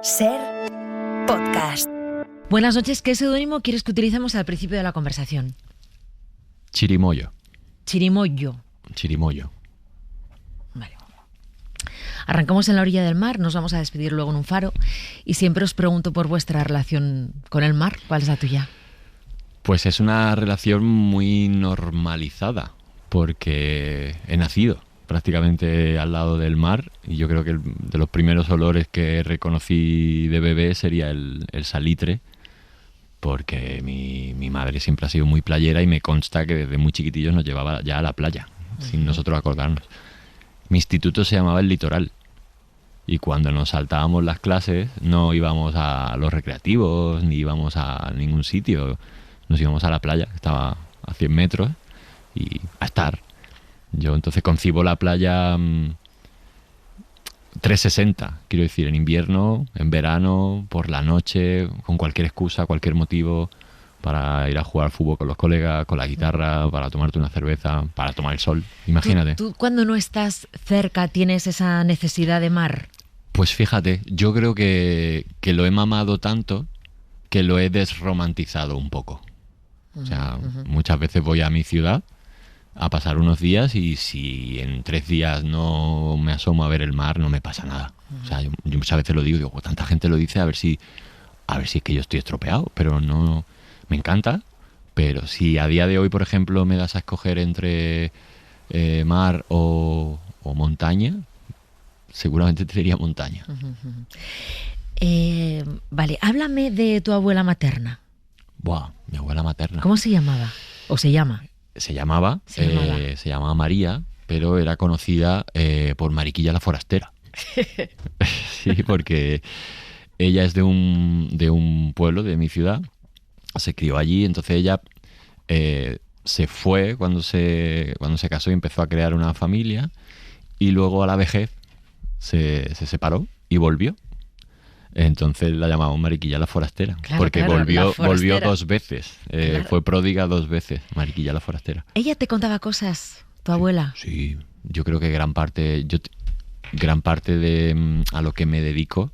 Ser podcast. Buenas noches. ¿Qué seudónimo quieres que utilicemos al principio de la conversación? Chirimoyo. Chirimoyo. Chirimoyo. Vale. Arrancamos en la orilla del mar, nos vamos a despedir luego en un faro y siempre os pregunto por vuestra relación con el mar. ¿Cuál es la tuya? Pues es una relación muy normalizada porque he nacido prácticamente al lado del mar y yo creo que de los primeros olores que reconocí de bebé sería el salitre, porque mi madre siempre ha sido muy playera y me consta que desde muy chiquitillos nos llevaba ya a la playa, sin nosotros acordarnos. Mi instituto se llamaba El Litoral y cuando nos saltábamos las clases no íbamos a los recreativos ni íbamos a ningún sitio, nos íbamos a la playa, que estaba a 100 metros, y a estar. Yo entonces concibo la playa 360, quiero decir, en invierno, en verano, por la noche, con cualquier excusa, cualquier motivo, para ir a jugar al fútbol con los colegas, con la guitarra, para tomarte una cerveza, para tomar el sol, imagínate. ¿Tú cuando no estás cerca tienes esa necesidad de mar? Pues fíjate, yo creo que lo he mamado tanto que lo he desromantizado un poco. O sea, muchas veces voy a mi ciudad a pasar unos días y si en 3 días no me asomo a ver el mar no me pasa nada. O sea, yo muchas veces lo digo, tanta gente lo dice, a ver si es que yo estoy estropeado, pero no, me encanta. Pero si a día de hoy, por ejemplo, me das a escoger entre mar o montaña, seguramente te diría montaña. Vale, háblame de tu abuela materna. Buah, mi abuela materna. ¿Cómo se llamaba? ¿O se llama? Se llamaba María, pero era conocida por Mariquilla la Forastera. Sí, porque ella es de un pueblo de mi ciudad, se crió allí, entonces ella se fue cuando se casó y empezó a crear una familia, y luego a la vejez se separó y volvió. Entonces la llamamos Mariquilla la Forastera, claro, porque volvió 2 veces, claro. Fue pródiga 2 veces, Mariquilla la Forastera. ¿Ella te contaba cosas, tu abuela? Sí, yo creo que gran parte de a lo que me dedico,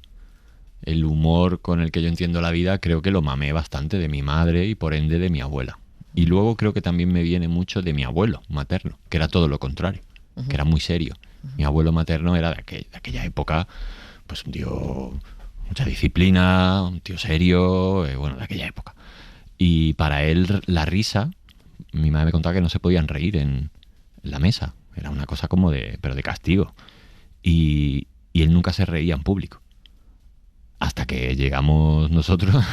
el humor con el que yo entiendo la vida, creo que lo mamé bastante de mi madre y por ende de mi abuela. Y luego creo que también me viene mucho de mi abuelo materno, que era todo lo contrario, que era muy serio. Mi abuelo materno era de aquella época, pues un tío... mucha disciplina, un tío serio, de aquella época. Y para él la risa, mi madre me contaba que no se podían reír en la mesa. Era una cosa como pero de castigo. Y él nunca se reía en público. Hasta que llegamos nosotros,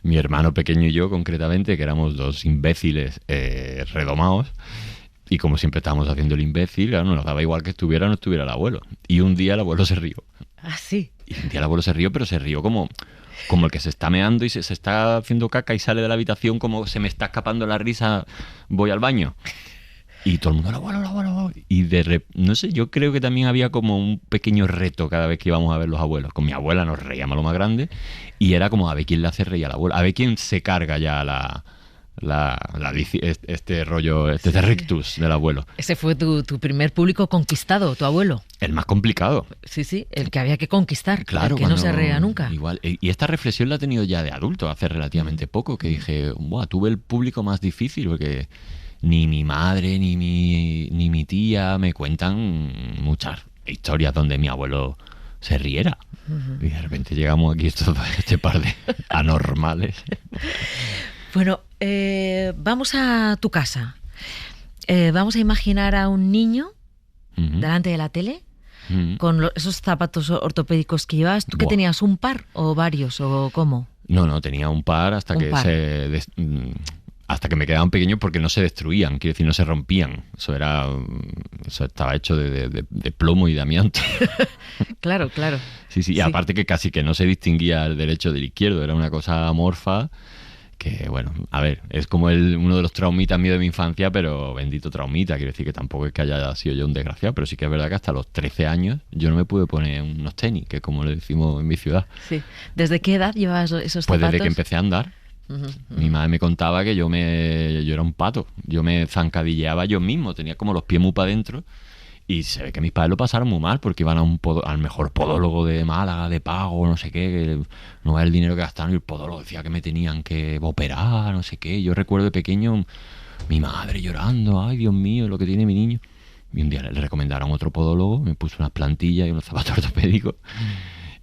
mi hermano pequeño y yo concretamente, que éramos 2 imbéciles redomados. Y como siempre estábamos haciendo el imbécil, claro, nos daba igual que estuviera o no estuviera el abuelo. Y un día el abuelo se rió. ¿Ah, sí? Y un día el abuelo se rió, pero se rió como el que se está meando y se está haciendo caca y sale de la habitación como se me está escapando la risa, voy al baño. Y todo el mundo, el abuelo. Y no sé, yo creo que también había como un pequeño reto cada vez que íbamos a ver los abuelos. Con mi abuela nos reíamos lo más grande y era como a ver quién le hace reír al abuelo, a ver quién se carga ya este rollo, este rictus del abuelo. Ese fue tu primer público conquistado, tu abuelo. El más complicado. Sí, el que había que conquistar, claro, el que no se reía nunca. Igual. Y esta reflexión la he tenido ya de adulto, hace relativamente poco, que dije, tuve el público más difícil, porque ni mi madre ni mi tía me cuentan muchas historias donde mi abuelo se riera. Y de repente llegamos aquí este par de anormales. Bueno, vamos a tu casa. Vamos a imaginar a un niño delante de la tele con esos zapatos ortopédicos que llevabas. ¿Tú qué tenías, un par o varios o cómo? No, tenía un par hasta que me quedaban pequeños porque no se destruían, quiero decir, no se rompían. Eso estaba hecho de plomo y de amianto. Claro. Sí, y aparte que casi que no se distinguía el derecho del izquierdo, era una cosa amorfa. Que bueno, a ver, es como uno de los traumitas míos de mi infancia, pero bendito traumita, quiero decir que tampoco es que haya sido yo un desgraciado, pero sí que es verdad que hasta los 13 años yo no me pude poner unos tenis, que es como le decimos en mi ciudad. Sí. ¿Desde qué edad llevabas esos zapatos? Pues desde que empecé a andar. Mi madre me contaba que yo era un pato, yo me zancadilleaba yo mismo, tenía como los pies muy para adentro Y se ve que mis padres lo pasaron muy mal porque iban al mejor podólogo de Málaga, de pago, no sé qué, que no era el dinero que gastaron, y el podólogo decía que me tenían que operar, no sé qué. Yo recuerdo de pequeño mi madre llorando, ay Dios mío, lo que tiene mi niño. Y un día le recomendaron otro podólogo, me puso unas plantillas y unos zapatos ortopédicos.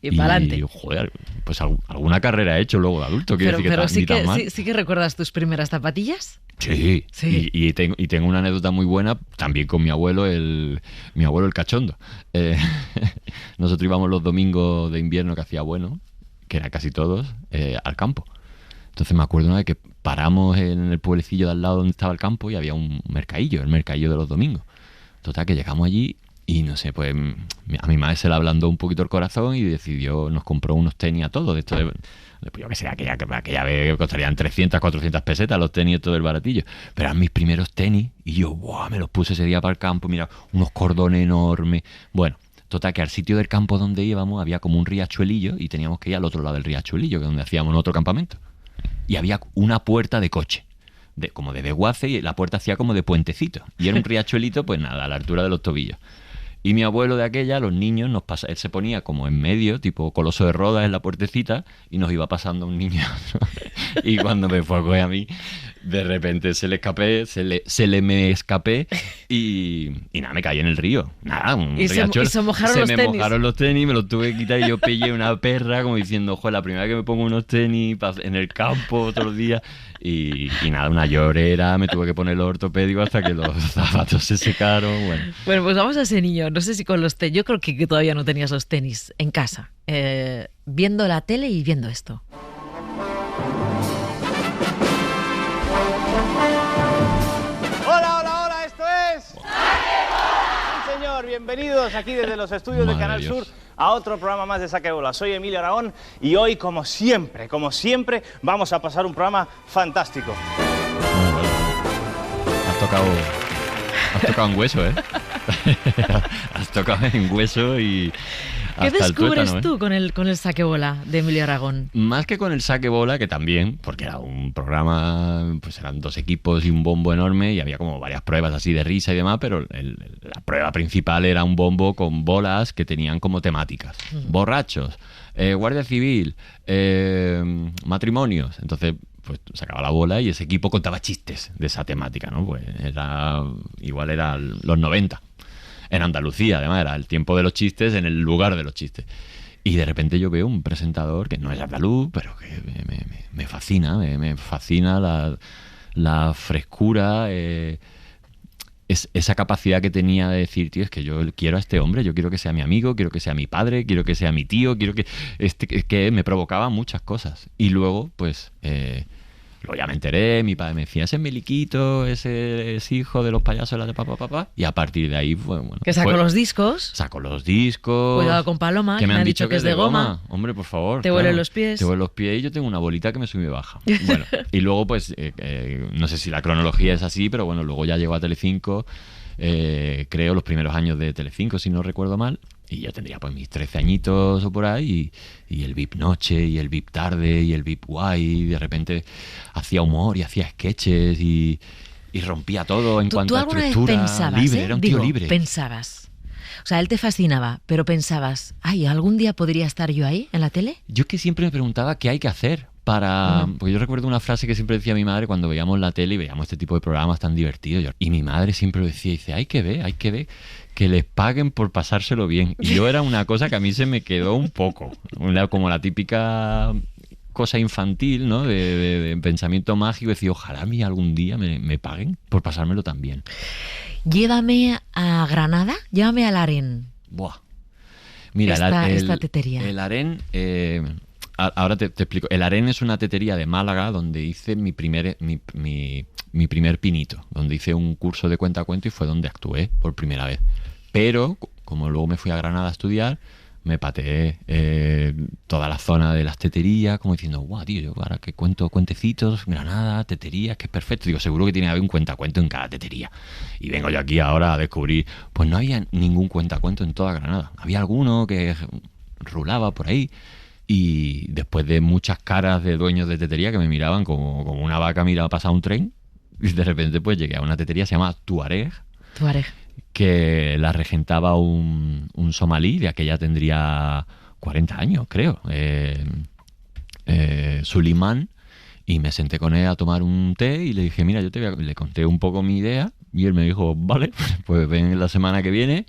Y para adelante. Joder, pues alguna carrera he hecho luego de adulto. Pero sí que recuerdas tus primeras zapatillas. Sí. Y tengo una anécdota muy buena también con mi abuelo el cachondo. Nosotros íbamos los domingos de invierno que hacía bueno, que eran casi todos, al campo. Entonces me acuerdo una vez que paramos en el pueblecillo de al lado donde estaba el campo y había un mercadillo, el mercadillo de los domingos. Total, que llegamos allí y no sé, pues a mi madre se le ablandó un poquito el corazón y nos compró unos tenis a todos. De esto pues yo que sé, aquella vez costarían 300, 400 pesetas los tenis, todo el baratillo. Pero eran mis primeros tenis y yo, ¡buah!, me los puse ese día para el campo, mira, unos cordones enormes. Bueno, total, que al sitio del campo donde íbamos había como un riachuelillo y teníamos que ir al otro lado del riachuelillo, que es donde hacíamos otro campamento. Y había una puerta de coche, como de desguace, y la puerta hacía como de puentecito. Y era un riachuelito, pues nada, a la altura de los tobillos. Y mi abuelo de aquella, los niños, él se ponía como en medio, tipo coloso de Rodas en la puertecita, y nos iba pasando un niño. Y cuando me fue a coger a mí, de repente se le me escapé y nada, me caí en el río. Nada, un riachuelo. Se mojaron los tenis. Se me mojaron los tenis, me los tuve que quitar y yo pillé una perra como diciendo, joder, la primera vez que me pongo unos tenis en el campo otros días. Y nada, una llorera, me tuve que poner los ortopédicos hasta que los zapatos se secaron. Bueno, pues vamos a ese niño. No sé si con los tenis, yo creo que todavía no tenías los tenis en casa, viendo la tele y viendo esto. Hola, esto es... ¡Sí, señor! Bienvenidos aquí desde los estudios de Canal Sur a otro programa más de Saque Bola. Soy Emilio Aragón y hoy, como siempre, vamos a pasar un programa fantástico. Has tocado en hueso, ¿eh? Has tocado en hueso y... ¿Qué descubres tuétano, tú con el Saque Bola de Emilio Aragón? Más que con el Saque Bola, que también, porque era un programa, pues eran 2 equipos y un bombo enorme y había como varias pruebas así de risa y demás, pero la prueba principal era un bombo con bolas que tenían como temáticas. Borrachos, Guardia Civil, matrimonios. Entonces, pues sacaba la bola y ese equipo contaba chistes de esa temática, ¿no? Pues igual era los 90. En Andalucía, además, era el tiempo de los chistes en el lugar de los chistes. Y de repente yo veo un presentador que no es andaluz, pero que me fascina, me fascina la frescura, esa capacidad que tenía de decir, tío, es que yo quiero a este hombre, yo quiero que sea mi amigo, quiero que sea mi padre, quiero que sea mi tío, quiero que me provocaba muchas cosas. Y luego, pues... Luego ya me enteré, mi padre me decía, ese es Miliquito, ese es hijo de los payasos de la de papá. Y a partir de ahí fue bueno. Que sacó los discos. Sacó los discos. Cuidado con Paloma, que me han dicho que es de goma. Hombre, por favor. Te huelen los pies. Te huelen los pies y yo tengo una bolita que me sube y me baja. Bueno, y luego pues, no sé si la cronología es así, pero bueno, luego ya llegó a Telecinco, creo los primeros años de Telecinco, si no recuerdo mal. Y yo tendría pues mis 13 añitos o por ahí, y el VIP noche, y el VIP tarde, y el VIP guay, y de repente hacía humor y hacía sketches y rompía todo en cuanto a estructura. ¿Tú alguna vez pensabas, libre, era un tío libre. Pensabas, o sea, él te fascinaba, pero pensabas, ay, ¿algún día podría estar yo ahí, en la tele? Yo que siempre me preguntaba qué hay que hacer porque yo recuerdo una frase que siempre decía mi madre cuando veíamos la tele y veíamos este tipo de programas tan divertidos. Y mi madre siempre lo decía, dice, hay que ver que les paguen por pasárselo bien. Y yo era una cosa que a mí se me quedó un poco, como la típica cosa infantil, ¿no? De pensamiento mágico, decir, ojalá a mí algún día me paguen por pasármelo tan bien. Llévame a Granada, llévame al Aren. Buah. Mira, esta tetería. El Aren... ahora te explico. El Aren es una tetería de Málaga donde hice mi primer pinito, donde hice un curso de cuentacuento y fue donde actué por primera vez. Pero, como luego me fui a Granada a estudiar, me pateé toda la zona de las teterías, como diciendo, guau, tío, yo ahora que cuento cuentecitos, Granada, teterías, que es perfecto. Digo, seguro que tiene que haber un cuentacuento en cada tetería. Y vengo yo aquí ahora a descubrir, pues no había ningún cuentacuento en toda Granada. Había alguno que rulaba por ahí. Y después de muchas caras de dueños de tetería que me miraban como una vaca miraba pasar un tren, y de repente pues llegué a una tetería, se llama Tuareg. que la regentaba un somalí, de aquella tendría 40 años, creo, Sulimán, y me senté con él a tomar un té y le dije, mira, le conté un poco mi idea y él me dijo, vale, pues ven la semana que viene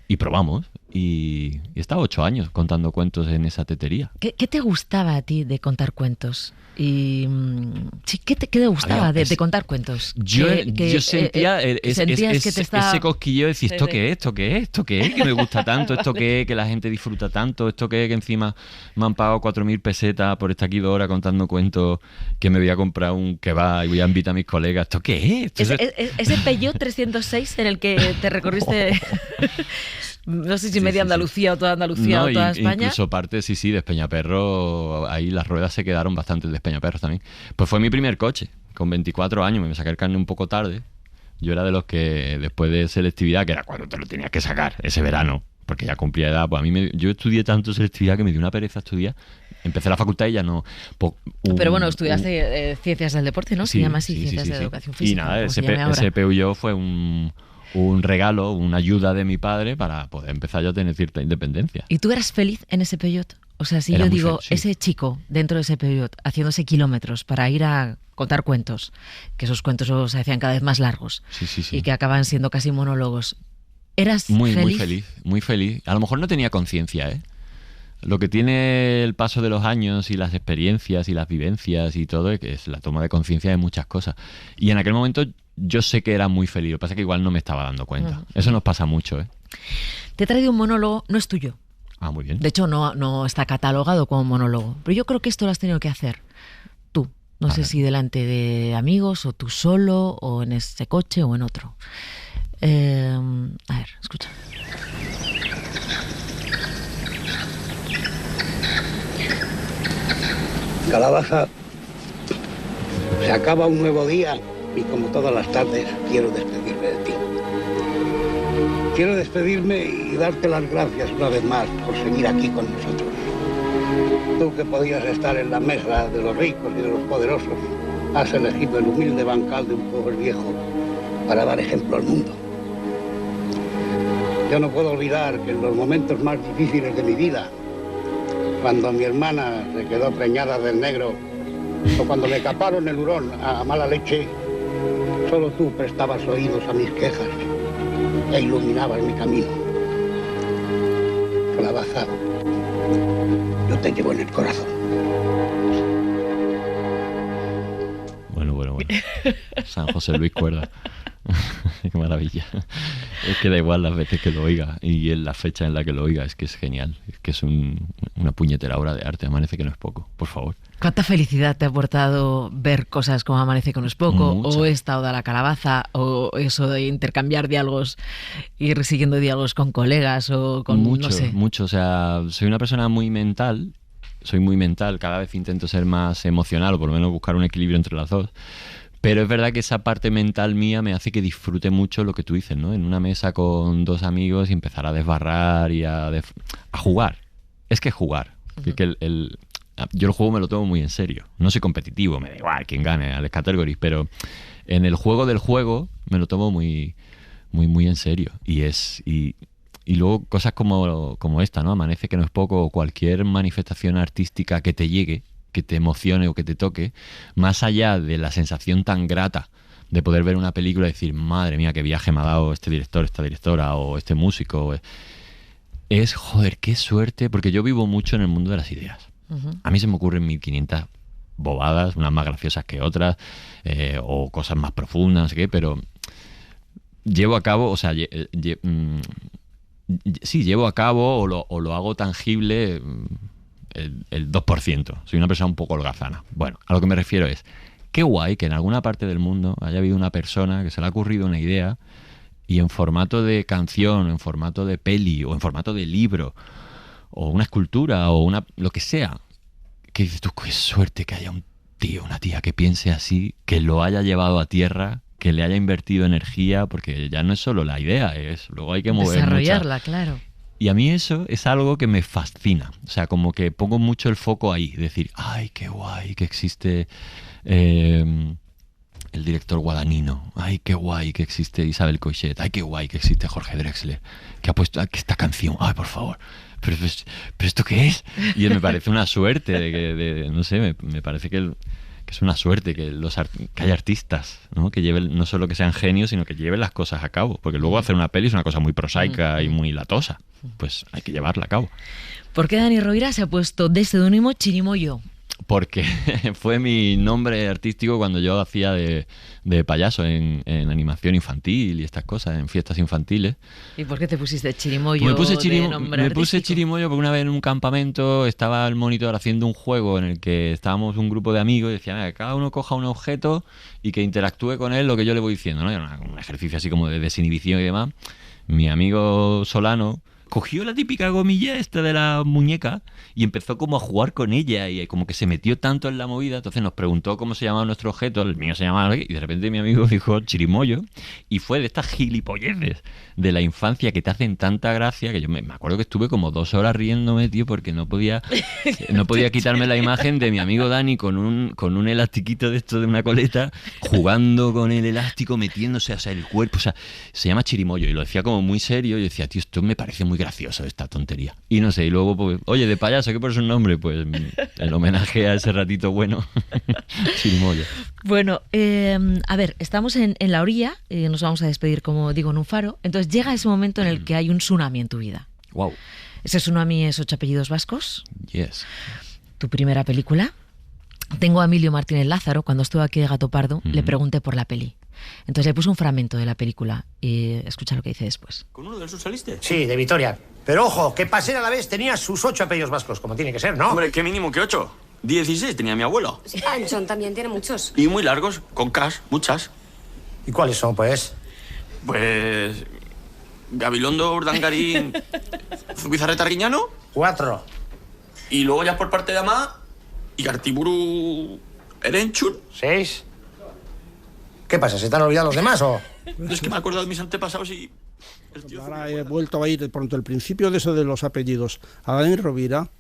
y probamos. Y he estado 8 años contando cuentos en esa tetería. ¿Qué te gustaba a ti de contar cuentos? Y sí, ¿qué te gustaba de contar cuentos? Yo sentía sentías que te estaba... ese cosquilleo de decir, ¿esto qué es? ¿Esto qué es? ¿Esto qué es? Que me gusta tanto, ¿esto qué es? Que la gente disfruta tanto, ¿esto qué es? Que encima me han pagado 4.000 pesetas por estar aquí 2 horas contando cuentos, que me voy a comprar un kebab y voy a invitar a mis colegas. ¿Esto qué es? Ese Peugeot 306 en el que te recorriste... No sé si media Andalucía o toda Andalucía o toda España. Incluso parte, de Espeñaperro, ahí las ruedas se quedaron bastante de Espeñaperro también. Pues fue mi primer coche, con 24 años, me saqué el carnet un poco tarde. Yo era de los que después de selectividad, que era cuando te lo tenías que sacar, ese verano, porque ya cumplía edad, pues a mí yo estudié tanto selectividad que me dio una pereza estudiar. Empecé la facultad y ya no... Pero bueno, estudiaste ciencias del deporte, ¿no? Se llama así, ciencias de educación física. Y nada, ese Peugeot fue un regalo, una ayuda de mi padre para poder empezar yo a tener cierta independencia. ¿Y tú eras feliz en ese Peugeot? O sea, si yo digo, ese chico dentro de ese Peugeot haciéndose kilómetros para ir a contar cuentos, que esos cuentos se hacían cada vez más largos y que acaban siendo casi monólogos, ¿eras feliz? Muy feliz. A lo mejor no tenía conciencia, ¿eh? Lo que tiene el paso de los años y las experiencias y las vivencias y todo es la toma de conciencia de muchas cosas. Y en aquel momento yo sé que era muy feliz, lo que pasa es que igual no me estaba dando cuenta. Eso nos pasa mucho, ¿eh? Te he traído un monólogo, no es tuyo. Ah, muy bien. De hecho, no está catalogado como monólogo. Pero yo creo que esto lo has tenido que hacer tú. No sé si delante de amigos, o tú solo, o en ese coche, o en otro. A ver, escucha. Calabaza, se acaba un nuevo día y como todas las tardes quiero despedirme de ti. Quiero despedirme y darte las gracias una vez más por seguir aquí con nosotros. Tú que podías estar en la mesa de los ricos y de los poderosos, has elegido el humilde bancal de un pobre viejo para dar ejemplo al mundo. Yo no puedo olvidar que en los momentos más difíciles de mi vida, cuando mi hermana se quedó preñada del negro, o cuando me caparon el hurón a mala leche, solo tú prestabas oídos a mis quejas e iluminabas mi camino. Calabaza, yo te llevo en el corazón. Bueno. San José Luis Cuerda. Qué maravilla. Es que da igual las veces que lo oiga y en la fecha en la que lo oiga, es que es genial. Es que es una puñetera obra de arte. Amanece que no es poco, por favor. ¿Cuánta felicidad te ha aportado ver cosas como Amanece que no es poco? Mucha. O esta Oda a la calabaza, o eso de intercambiar diálogos, ir siguiendo diálogos con colegas o con, mucho, no sé. Mucho, o sea, soy una persona muy mental, cada vez intento ser más emocional o por lo menos buscar un equilibrio entre las dos. Pero es verdad que esa parte mental mía me hace que disfrute mucho lo que tú dices, ¿no? En una mesa con 2 amigos y empezar a desbarrar y a jugar. Es que jugar. Uh-huh. Que yo el juego me lo tomo muy en serio. No soy competitivo, me da igual quién gane, Alex Categories, pero en el juego del juego me lo tomo muy, muy, muy en serio. Y luego cosas como esta, ¿no? Amanece que no es poco, o cualquier manifestación artística que te llegue, que te emocione o que te toque, más allá de la sensación tan grata de poder ver una película y decir, madre mía, qué viaje me ha dado este director, esta directora o este músico, es, joder, qué suerte, porque yo vivo mucho en el mundo de las ideas. Uh-huh. A mí se me ocurren 1500 bobadas, unas más graciosas que otras, o cosas más profundas, no sé qué, pero llevo a cabo, o sea, llevo a cabo o lo hago tangible el 2%. Soy una persona un poco holgazana. Bueno, a lo que me refiero es, qué guay que en alguna parte del mundo haya habido una persona que se le ha ocurrido una idea y en formato de canción, en formato de peli o en formato de libro o una escultura o lo que sea, que dices tú, qué suerte que haya un tío, una tía que piense así, que lo haya llevado a tierra, que le haya invertido energía, porque ya no es solo la idea, luego hay que mover desarrollarla, claro. Y a mí eso es algo que me fascina. O sea, como que pongo mucho el foco ahí. Decir, ay, qué guay que existe el director Guadagnino. Ay, qué guay que existe Isabel Coixet. Ay, qué guay que existe Jorge Drexler, que ha puesto esta canción. Ay, por favor. ¿Pero esto qué es? Y me parece una suerte, no sé, me parece que es una suerte que haya artistas, ¿no? Que lleven, no solo que sean genios, sino que lleven las cosas a cabo. Porque luego hacer una peli es una cosa muy prosaica y muy latosa. Pues hay que llevarla a cabo. ¿Por qué Dani Rovira se ha puesto de seudónimo Chirimoyo? Porque fue mi nombre artístico cuando yo hacía de payaso en animación infantil y estas cosas, en fiestas infantiles. ¿Y por qué te pusiste Chirimoyo? Me puse Chirimoyo porque una vez en un campamento estaba el monitor haciendo un juego en el que estábamos un grupo de amigos y decía, que cada uno coja un objeto y que interactúe con él lo que yo le voy diciendo, ¿no? Era un ejercicio así como de desinhibición y demás. Mi amigo Solano cogió la típica gomilla esta de la muñeca y empezó como a jugar con ella y como que se metió tanto en la movida. Entonces nos preguntó cómo se llamaba nuestro objeto, el mío se llamaba, y de repente mi amigo dijo Chirimoyo, y fue de estas gilipolleces de la infancia que te hacen tanta gracia que yo me acuerdo que estuve como 2 horas riéndome, tío, porque no podía quitarme la imagen de mi amigo Dani con un elastiquito de esto de una coleta, jugando con el elástico, metiéndose, o sea, el cuerpo, o sea, se llama Chirimoyo, y lo decía como muy serio, y yo decía, tío, esto me parece muy gracioso, esta tontería. Y no sé, y luego, pues, oye, de payaso, ¿qué por su nombre? Pues el homenaje a ese ratito bueno, Chirimoyo. Bueno, a ver, estamos en la orilla, nos vamos a despedir, como digo, en un faro. Entonces llega ese momento en el que hay un tsunami en tu vida. Wow. Ese tsunami es 8 apellidos vascos. Yes. Tu primera película. Tengo a Emilio Martínez Lázaro, cuando estuvo aquí de Gato Pardo, le pregunté por la peli. Entonces le puse un fragmento de la película y escucha lo que dice después. ¿Con uno de esos saliste? Sí, de Vitoria. Pero ojo, que Pasera a la vez tenía sus 8 apellidos vascos, como tiene que ser, ¿no? Hombre, ¿qué mínimo que 8? 16 tenía mi abuelo. Anchón también tiene muchos. Y muy largos, con K, muchas. ¿Y cuáles son, pues? Pues... Gabilondo, Urdangarín, Zubizarreta Arguiñano. 4. Y luego ya por parte de Amá, Igartiburu Erenchur. 6. ¿Qué pasa? ¿Se te han olvidado los demás o...? Es que me acuerdo de mis antepasados y... Ahora he vuelto a ir de pronto el principio de eso de los apellidos a Dani Rovira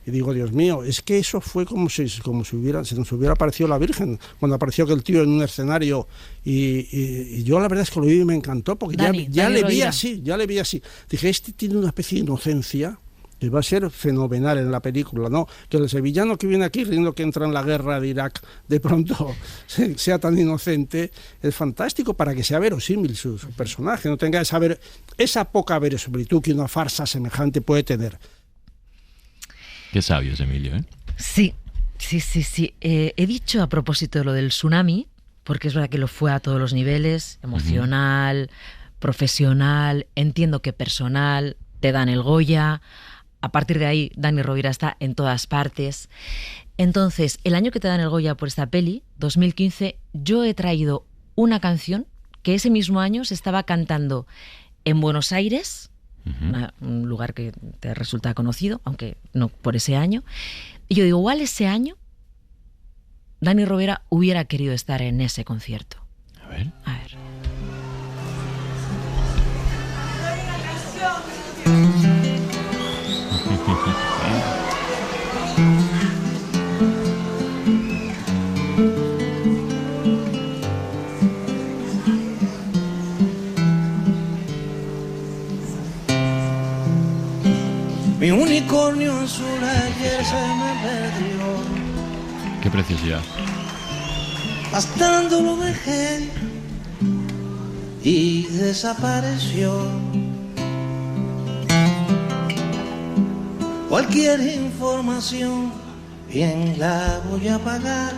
y digo, Dios mío, es que eso fue como si se nos hubiera aparecido la Virgen cuando apareció aquel tío en un escenario y yo la verdad es que lo vi y me encantó porque Dani le vi Rovira. así, ya le vi así. Dije, este tiene una especie de inocencia que va a ser fenomenal en la película, ¿no? Que el sevillano que viene aquí riendo que entra en la guerra de Irak de pronto sea tan inocente, es fantástico para que sea verosímil su personaje, no tenga esa poca verosimilitud que una farsa semejante puede tener. Qué sabio es Emilio, ¿eh? Sí. He dicho a propósito de lo del tsunami, porque es verdad que lo fue a todos los niveles, emocional, profesional, entiendo que personal, te dan el Goya. A partir de ahí, Dani Rovira está en todas partes. Entonces, el año que te dan el Goya por esta peli, 2015, yo he traído una canción que ese mismo año se estaba cantando en Buenos Aires, un lugar que te resulta conocido, aunque no por ese año. Y yo digo, igual ese año Dani Rovira hubiera querido estar en ese concierto. A ver. Mi unicornio azul ayer se me perdió. Qué preciosidad. Pastando lo dejé y desapareció. Cualquier información bien la voy a pagar.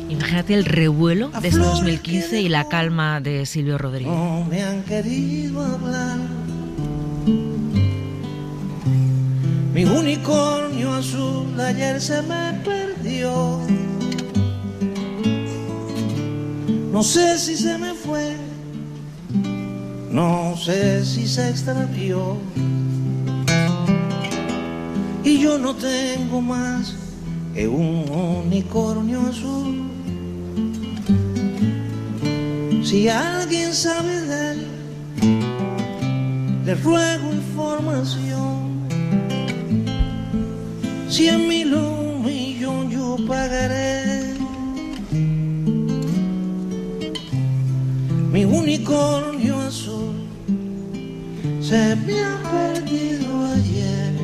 Imagínate el revuelo de este 2015 y la calma de Silvio Rodríguez. No me han querido hablar. Mi unicornio azul ayer se me perdió. No sé si se me fue, no sé si se extravió. Y yo no tengo más que un unicornio azul. Si alguien sabe de él, le ruego información. 100.000 1 millón yo pagaré mi unicornio azul se me ha perdido ayer,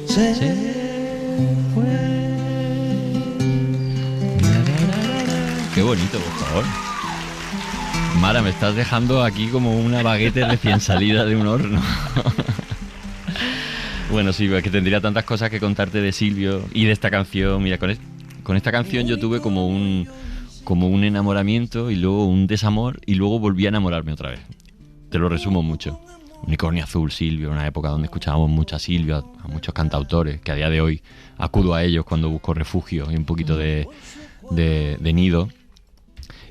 se fue. Qué bonito, por favor. Mara, me estás dejando aquí como una baguette recién salida de un horno. Bueno, sí, es que tendría tantas cosas que contarte de Silvio y de esta canción. Mira, con esta canción yo tuve como un enamoramiento y luego un desamor y luego volví a enamorarme otra vez. Te lo resumo mucho. Unicornio Azul, Silvio, una época donde escuchábamos mucho a Silvio, a muchos cantautores, que a día de hoy acudo a ellos cuando busco refugio y un poquito de nido.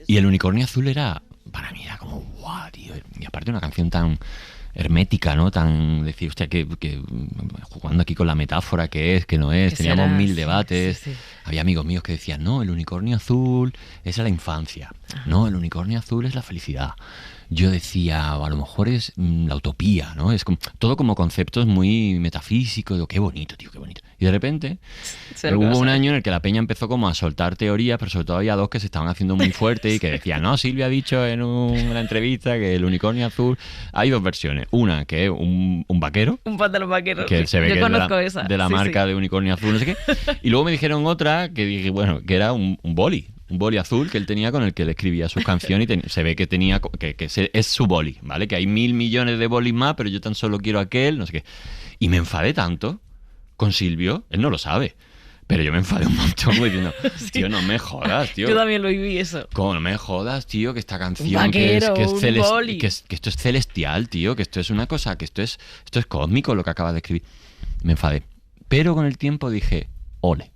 Y el Unicornio Azul era, para mí era como, guau, tío. Y aparte una canción tan hermética, ¿no? Tan, decir, hostia, que jugando aquí con la metáfora, que es, que no es, teníamos mil debates. Sí. Había amigos míos que decían, no, el unicornio azul es la infancia. No, el unicornio azul es la felicidad. Yo decía, a lo mejor es la utopía, ¿no? Es como, todo como conceptos muy metafísicos. Digo, qué bonito, tío, qué bonito. Y de repente hubo un año en el que la peña empezó como a soltar teorías, pero sobre todo había dos que se estaban haciendo muy fuertes y que decían, no, Silvia ha dicho en una entrevista que el unicornio azul... Hay dos versiones. Una, que es un vaquero. Un pantalón vaquero. Que se ve yo que conozco es de la marca de unicornio azul, no sé qué. Y luego me dijeron otra que dije, bueno, que era un boli. Un boli azul que él tenía con el que él escribía sus canciones y se ve que tenía que es su boli, ¿vale? Que hay 1.000 millones de bolis más, pero yo tan solo quiero aquel, no sé qué. Y me enfadé tanto con Silvio, él no lo sabe, pero yo me enfadé un montón diciendo, sí. Tío, no me jodas, tío. Yo también lo viví eso. ¿Cómo no me jodas, tío? Que esta canción vaquero, que esto es celestial, tío, que esto es una cosa, que esto es cósmico lo que acabas de escribir. Me enfadé. Pero con el tiempo dije, ole.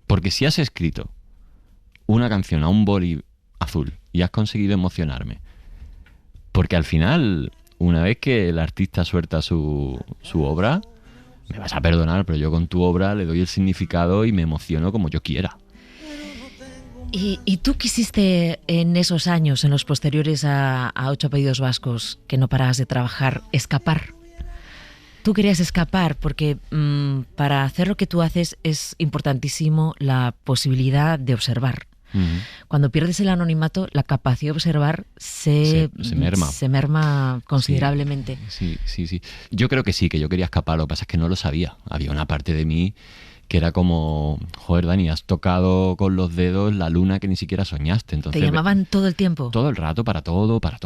Porque si has escrito una canción a un boli azul y has conseguido emocionarme, porque al final, una vez que el artista suelta su obra, me vas a perdonar, pero yo con tu obra le doy el significado y me emociono como yo quiera. ¿Y tú quisiste en esos años, en los posteriores a 8 apellidos vascos, que no parabas de trabajar, escapar? Tú querías escapar porque para hacer lo que tú haces es importantísimo la posibilidad de observar. Uh-huh. Cuando pierdes el anonimato, la capacidad de observar se merma considerablemente. Sí. Yo creo que sí, que yo quería escapar, lo que pasa es que no lo sabía. Había una parte de mí que era como, joder, Dani, has tocado con los dedos la luna que ni siquiera soñaste. Entonces, ¿te llamaban todo el tiempo? Todo el rato, para todo, para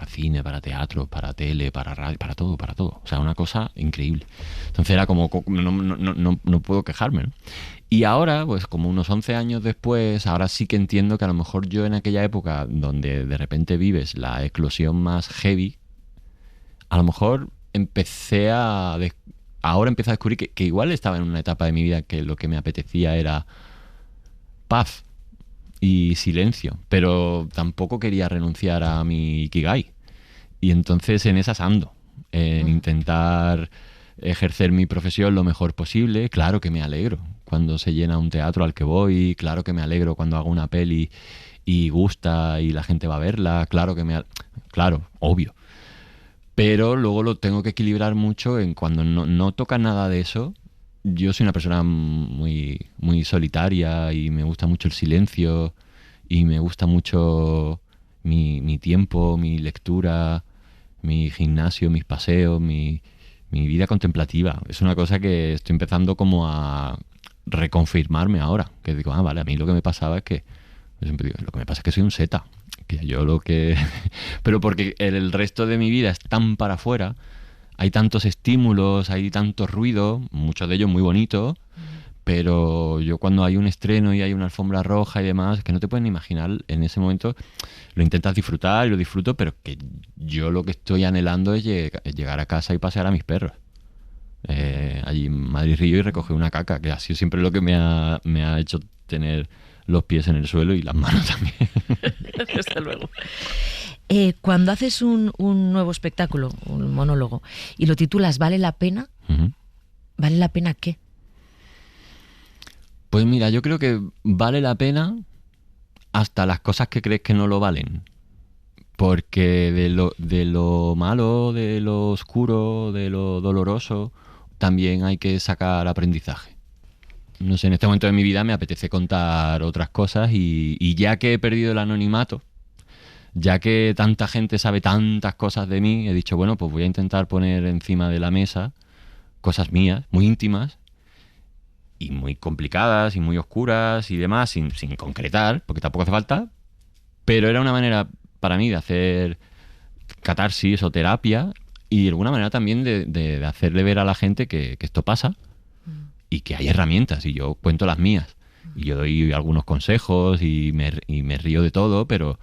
cine, para teatro, para tele, para radio, para todo. O sea, una cosa increíble. Entonces era como, no puedo quejarme, ¿no? Y ahora, pues como unos 11 años después, ahora sí que entiendo que a lo mejor yo en aquella época donde de repente vives la eclosión más heavy, a lo mejor ahora empiezo a descubrir que igual estaba en una etapa de mi vida que lo que me apetecía era paz y silencio, pero tampoco quería renunciar a mi Ikigai. Y entonces en esas ando, en intentar ejercer mi profesión lo mejor posible. Claro que me alegro cuando se llena un teatro al que voy, claro que me alegro cuando hago una peli y gusta y la gente va a verla, claro, obvio. Pero luego lo tengo que equilibrar mucho en cuando no toca nada de eso. Yo soy una persona muy, muy solitaria y me gusta mucho el silencio y me gusta mucho mi tiempo, mi lectura, mi gimnasio, mis paseos, mi vida contemplativa. Es una cosa que estoy empezando como a reconfirmarme ahora. Que digo, vale, a mí lo que me pasaba es que... Yo siempre digo, lo que me pasa es que soy un zeta. Que yo lo que... Pero porque el resto de mi vida es tan para afuera, hay tantos estímulos, hay tanto ruido, muchos de ellos muy bonitos, pero yo cuando hay un estreno y hay una alfombra roja y demás, que no te pueden imaginar, en ese momento lo intentas disfrutar y lo disfruto, pero que yo lo que estoy anhelando es llegar a casa y pasear a mis perros. Allí en Madrid Río y recoger una caca, que ha sido siempre lo que me ha hecho tener los pies en el suelo y las manos también. Desde luego. Cuando haces un nuevo espectáculo, un monólogo, y lo titulas ¿Vale la pena? Uh-huh. ¿Vale la pena qué? Pues mira, yo creo que vale la pena hasta las cosas que crees que no lo valen. Porque de lo malo, de lo oscuro, de lo doloroso, también hay que sacar aprendizaje. no sé, en este momento de mi vida me apetece contar otras cosas y ya que he perdido el anonimato, ya que tanta gente sabe tantas cosas de mí, he dicho, bueno, pues voy a intentar poner encima de la mesa cosas mías, muy íntimas y muy complicadas y muy oscuras y demás, sin concretar, porque tampoco hace falta, pero era una manera para mí de hacer catarsis o terapia y de alguna manera también de hacerle ver a la gente que esto pasa y que hay herramientas y yo cuento las mías y yo doy algunos consejos y me río de todo, pero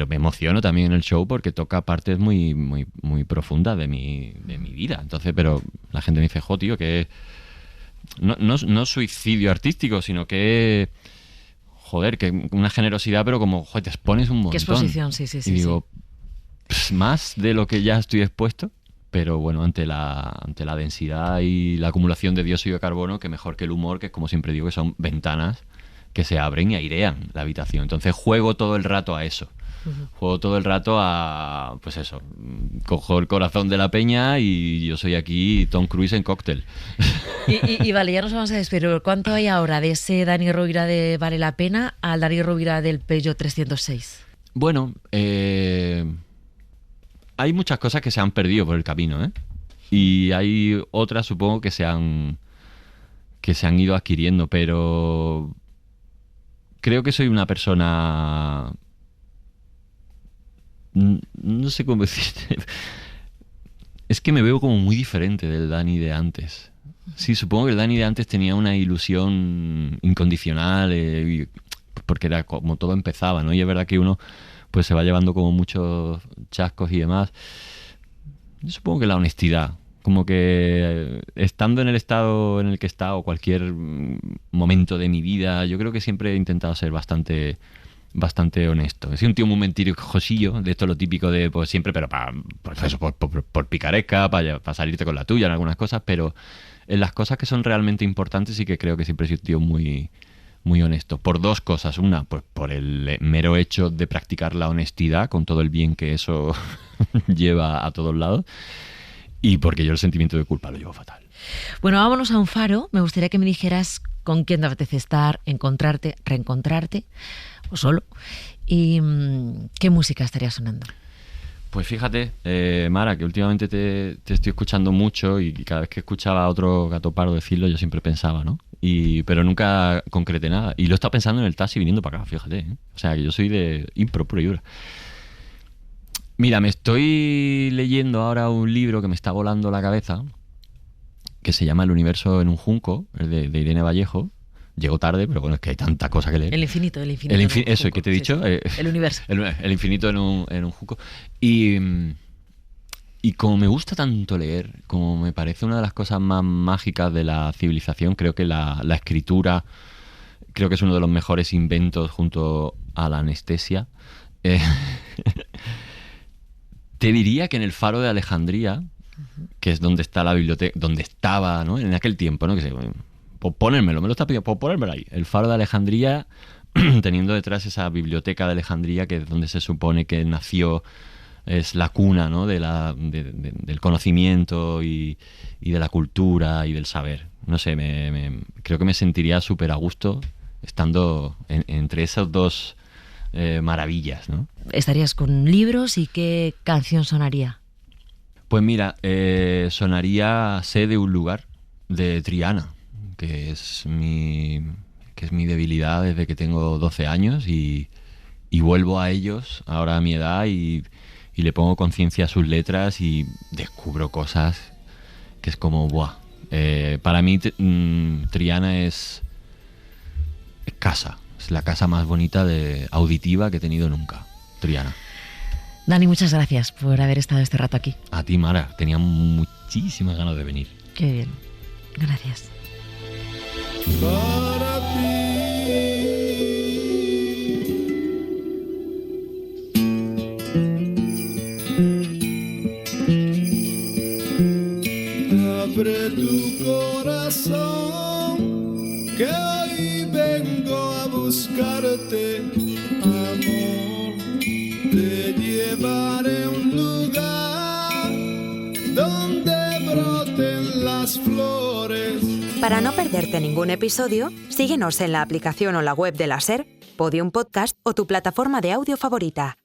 me emociono también en el show porque toca partes muy, muy, muy profundas de mi vida. Entonces, pero la gente me dice, jo, tío, que no suicidio artístico, sino que, joder, que una generosidad, pero como, joder, te expones un montón. Qué exposición, sí. Y digo, más de lo que ya estoy expuesto, pero bueno, ante la densidad y la acumulación de dióxido de carbono, que mejor que el humor, que como siempre digo, que son ventanas que se abren y airean la habitación. Entonces juego todo el rato a eso. Juego todo el rato a, pues eso, cojo el corazón de la peña y yo soy aquí Tom Cruise en cóctel. Y vale, ya nos vamos a despedir. ¿Cuánto hay ahora de ese Dani Rovira de Vale la Pena al Dani Rovira del Peugeot 306? Bueno, hay muchas cosas que se han perdido por el camino, ¿eh? Y hay otras, supongo, que se han ido adquiriendo, pero creo que soy una persona... No sé cómo decirte. Es que me veo como muy diferente del Dani de antes. Sí, supongo que el Dani de antes tenía una ilusión incondicional, porque era como todo empezaba, ¿no? Y es verdad que uno pues se va llevando como muchos chascos y demás. Yo supongo que la honestidad, como que estando en el estado en el que he estado, cualquier momento de mi vida, yo creo que siempre he intentado ser bastante honesto. He sido un tío muy mentirosillo, de esto lo típico de pues siempre, pero por picaresca, para salirte con la tuya en algunas cosas, pero en las cosas que son realmente importantes sí que creo que siempre he sido un tío muy, muy honesto. Por dos cosas. Una, pues por el mero hecho de practicar la honestidad, con todo el bien que eso lleva a todos lados, y porque yo el sentimiento de culpa lo llevo fatal. Bueno, vámonos a un faro. Me gustaría que me dijeras con quién te apetece estar, encontrarte, reencontrarte, o solo, y qué música estaría sonando. Pues fíjate, Mara, que últimamente te estoy escuchando mucho y cada vez que escuchaba a otro gato pardo decirlo yo siempre pensaba, ¿no? Pero nunca concreté nada. Y lo he estado pensando en el taxi viniendo para acá, fíjate, ¿eh? O sea, que yo soy de impro pura y dura. Mira, me estoy leyendo ahora un libro que me está volando la cabeza, que se llama El universo en un junco, de Irene Vallejo. Llegó tarde, pero bueno, es que hay tanta cosa que leer. El infinito. Eso, que te he dicho. Sí. El universo. El infinito en un junco. Y como me gusta tanto leer, como me parece una de las cosas más mágicas de la civilización, creo que la escritura, creo que es uno de los mejores inventos junto a la anestesia. Te diría que en el Faro de Alejandría, que es donde está la biblioteca, donde estaba, ¿no? En aquel tiempo, ¿no? Pues ponérmelo, me lo está pidiendo, pues ponérmelo ahí. El Faro de Alejandría, teniendo detrás esa biblioteca de Alejandría, que es donde se supone que nació, es la cuna, ¿no? Del conocimiento y de la cultura y del saber. No sé, creo que me sentiría súper a gusto estando entre esas dos maravillas, ¿no? ¿Estarías con libros y qué canción sonaría? Pues mira, sonaría Sé de un lugar, de Triana, que es mi debilidad desde que tengo 12 años y vuelvo a ellos ahora a mi edad y le pongo conciencia a sus letras y descubro cosas que es como, ¡buah! Para mí Triana es casa, es la casa más bonita auditiva que he tenido nunca, Triana. Dani, muchas gracias por haber estado este rato aquí. A ti, Mara, tenía muchísimas ganas de venir. Qué bien, gracias. Para ti abre tu corazón que hoy vengo a buscarte, amor. Te llevaré a un lugar donde broten las flores Para no perderte ningún episodio, síguenos en la aplicación o la web de la SER, Podium Podcast o tu plataforma de audio favorita.